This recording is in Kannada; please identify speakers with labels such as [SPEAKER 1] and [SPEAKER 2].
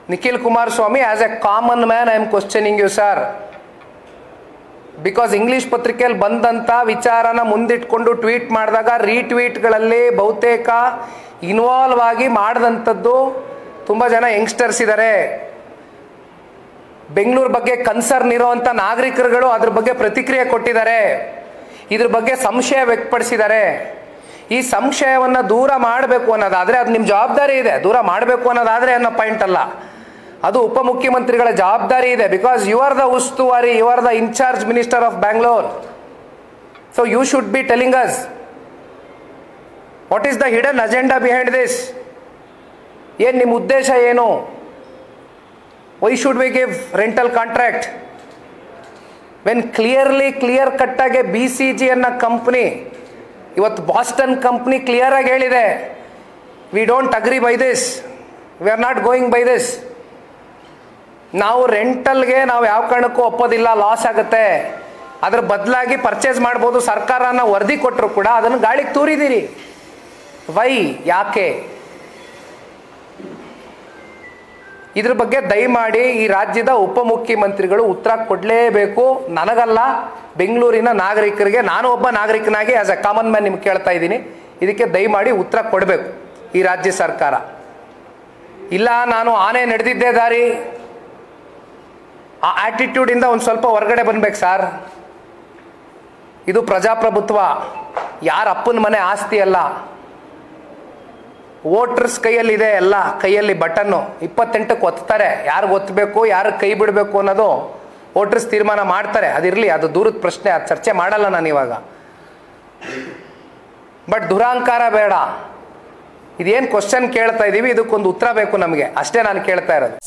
[SPEAKER 1] Nikhil Kumaraswamy, as a common man, I am questioning you, sir. Because English ಪತ್ರಿಕೆಯಲ್ಲಿ ಬಂದಂಥ ವಿಚಾರನ ಮುಂದಿಟ್ಕೊಂಡು ಟ್ವೀಟ್ ಮಾಡಿದಾಗ ರೀಟ್ವೀಟ್ಗಳಲ್ಲಿ ಬಹುತೇಕ ಇನ್ವಾಲ್ವ್ ಆಗಿ ಮಾಡಿದಂಥದ್ದು ತುಂಬ ಜನ ಯಂಗ್ಸ್ಟರ್ಸ್ ಇದ್ದಾರೆ. ಬೆಂಗಳೂರು ಬಗ್ಗೆ ಕನ್ಸರ್ನ್ ಇರೋವಂಥ ನಾಗರಿಕರುಗಳು ಅದ್ರ ಬಗ್ಗೆ ಪ್ರತಿಕ್ರಿಯೆ ಕೊಟ್ಟಿದ್ದಾರೆ, ಇದ್ರ ಬಗ್ಗೆ ಸಂಶಯ ವ್ಯಕ್ತಪಡಿಸಿದ್ದಾರೆ. ಈ ಸಂಶಯವನ್ನು ದೂರ ಮಾಡಬೇಕು ಅನ್ನೋದಾದರೆ ಅದು ನಿಮ್ಮ ಜವಾಬ್ದಾರಿ ಇದೆ. ದೂರ ಮಾಡಬೇಕು ಅನ್ನೋದಾದರೆ ಅನ್ನೋ ಪಾಯಿಂಟ್ ಅಲ್ಲ, ಅದು ಉಪಮುಖ್ಯಮಂತ್ರಿಗಳ ಜವಾಬ್ದಾರಿ ಇದೆ. ಬಿಕಾಸ್ ಯು ಆರ್ ದ ಉಸ್ತುವಾರಿ, you are the incharge minister of Bangalore. So you should be telling us what is the hidden agenda behind this. ಏನು ನಿಮ್ಮ ಉದ್ದೇಶ ಏನು? Why should we give rental contract when clear ಕಟ್ಟಾಗೆ BCG ಅನ್ನೋ ಕಂಪ್ನಿ, ಇವತ್ತು ಬಾಸ್ಟನ್ ಕಂಪ್ನಿ ಕ್ಲಿಯರ್ ಆಗಿ ಹೇಳಿದೆ, we don't agree by this, we are not going by this. ನಾವು ರೆಂಟಲ್ಗೆ ನಾವು ಯಾವ ಕಾರಣಕ್ಕೂ ಒಪ್ಪೋದಿಲ್ಲ, ಲಾಸ್ ಆಗುತ್ತೆ, ಅದ್ರ ಬದಲಾಗಿ ಪರ್ಚೇಸ್ ಮಾಡ್ಬೋದು. ಸರ್ಕಾರನ ವರದಿ ಕೊಟ್ಟರು ಕೂಡ ಅದನ್ನು ಗಾಳಿಗೆ ತೂರಿದ್ದೀರಿ. ವೈ? ಯಾಕೆ? ಇದ್ರ ಬಗ್ಗೆ ದಯಮಾಡಿ ಈ ರಾಜ್ಯದ ಉಪಮುಖ್ಯಮಂತ್ರಿಗಳು ಉತ್ತರ ಕೊಡಲೇಬೇಕು. ನನಗಲ್ಲ, ಬೆಂಗಳೂರಿನ ನಾಗರಿಕರಿಗೆ, ನಾನು ಒಬ್ಬ ನಾಗರಿಕನಾಗಿ ಆಸ್ ಎ ಕಾಮನ್ ಮ್ಯಾನ್ ನಿಮ್ಗೆ ಕೇಳ್ತಾ ಇದ್ದೀನಿ, ಇದಕ್ಕೆ ದಯಮಾಡಿ ಉತ್ತರ ಕೊಡಬೇಕು ಈ ರಾಜ್ಯ ಸರ್ಕಾರ. ಇಲ್ಲ ನಾನು ಆನೆ ನಡೆದಿದ್ದೇ ದಾರಿ, ಆ ಆಟಿಟ್ಯೂಡಿಂದ ಒಂದು ಸ್ವಲ್ಪ ಹೊರಗಡೆ ಬನ್ಬೇಕು ಸರ್. ಇದು ಪ್ರಜಾಪ್ರಭುತ್ವ, ಯಾರ ಅಪ್ಪನ ಮನೆ ಆಸ್ತಿ ಅಲ್ಲ. ವೋಟರ್ಸ್ ಕೈಯಲ್ಲಿದೆ, ಎಲ್ಲ ಕೈಯಲ್ಲಿ ಬಟನ್ನು 28ಕ್ಕೆ ಒತ್ತಾರೆ. ಯಾರಿಗೆ ಒತ್ತಬೇಕು, ಯಾರಿಗೆ ಕೈ ಬಿಡಬೇಕು ಅನ್ನೋದು ವೋಟರ್ಸ್ ತೀರ್ಮಾನ ಮಾಡ್ತಾರೆ. ಅದಿರಲಿ, ಅದು ದೂರದ ಪ್ರಶ್ನೆ, ಅದು ಚರ್ಚೆ ಮಾಡಲ್ಲ ನಾನು ಇವಾಗ. ಬಟ್ ದುರಹಂಕಾರ ಬೇಡ. ಇದೇನು ಕ್ವಶನ್ ಕೇಳ್ತಾ ಇದ್ದೀವಿ, ಇದಕ್ಕೊಂದು ಉತ್ತರ ಬೇಕು ನಮಗೆ, ಅಷ್ಟೇ ನಾನು ಕೇಳ್ತಾ ಇರೋದು.